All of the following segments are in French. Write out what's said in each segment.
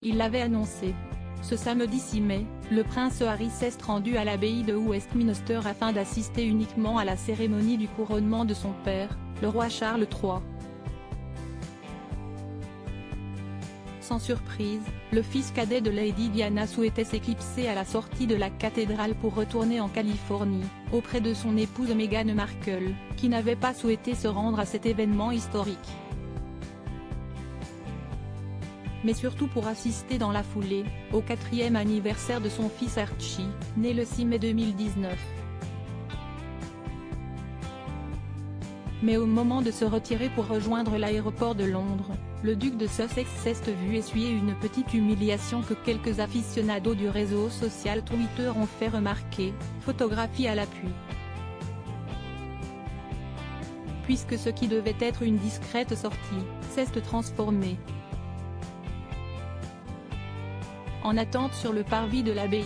Il l'avait annoncé. Ce samedi 6 mai, le prince Harry s'est rendu à l'abbaye de Westminster afin d'assister uniquement à la cérémonie du couronnement de son père, le roi Charles III. Sans surprise, le fils cadet de Lady Diana souhaitait s'éclipser à la sortie de la cathédrale pour retourner en Californie, auprès de son épouse Meghan Markle, qui n'avait pas souhaité se rendre à cet événement historique. Mais surtout pour assister dans la foulée, au 4e anniversaire de son fils Archie, né le 6 mai 2019. Mais au moment de se retirer pour rejoindre l'aéroport de Londres, le duc de Sussex s'est vu essuyer une petite humiliation que quelques aficionados du réseau social Twitter ont fait remarquer, photographie à l'appui. Puisque ce qui devait être une discrète sortie, s'est transformé en attente sur le parvis de l'abbaye.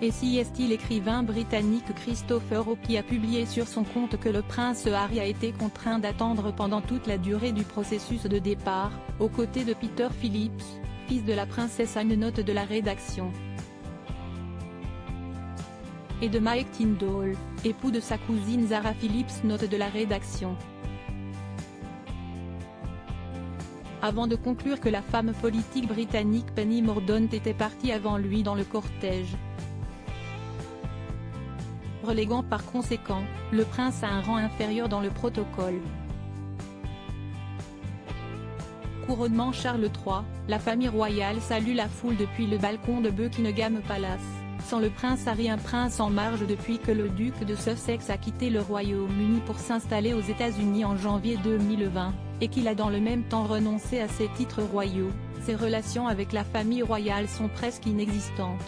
Et si est-il l'écrivain britannique Christopher Hawke a publié sur son compte que le prince Harry a été contraint d'attendre pendant toute la durée du processus de départ, aux côtés de Peter Phillips, fils de la princesse Anne, note de la rédaction, et de Mike Tindall, époux de sa cousine Zara Phillips, note de la rédaction. Avant de conclure que la femme politique britannique Penny Mordaunt était partie avant lui dans le cortège, reléguant par conséquent le prince à un rang inférieur dans le protocole. Couronnement Charles III, la famille royale salue la foule depuis le balcon de Buckingham Palace. Sans le prince Harry, un prince en marge depuis que le duc de Sussex a quitté le Royaume-Uni pour s'installer aux États-Unis en janvier 2020, et qu'il a dans le même temps renoncé à ses titres royaux, ses relations avec la famille royale sont presque inexistantes.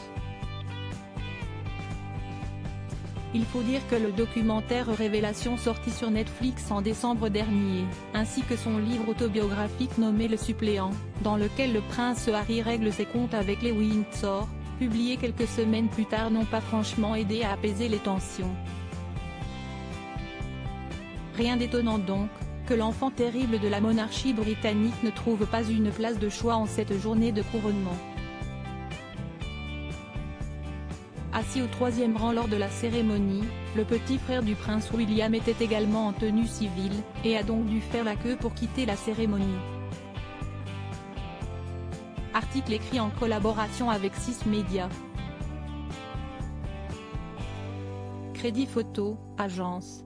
Il faut dire que le documentaire Révélation sorti sur Netflix en décembre dernier, ainsi que son livre autobiographique nommé Le Suppléant, dans lequel le prince Harry règle ses comptes avec les Windsor, publié quelques semaines plus tard, n'ont pas franchement aidé à apaiser les tensions. Rien d'étonnant donc, que l'enfant terrible de la monarchie britannique ne trouve pas une place de choix en cette journée de couronnement. Assis au 3e rang lors de la cérémonie, le petit frère du prince William était également en tenue civile, et a donc dû faire la queue pour quitter la cérémonie. Article écrit en collaboration avec 6 médias. Crédit photo, agence.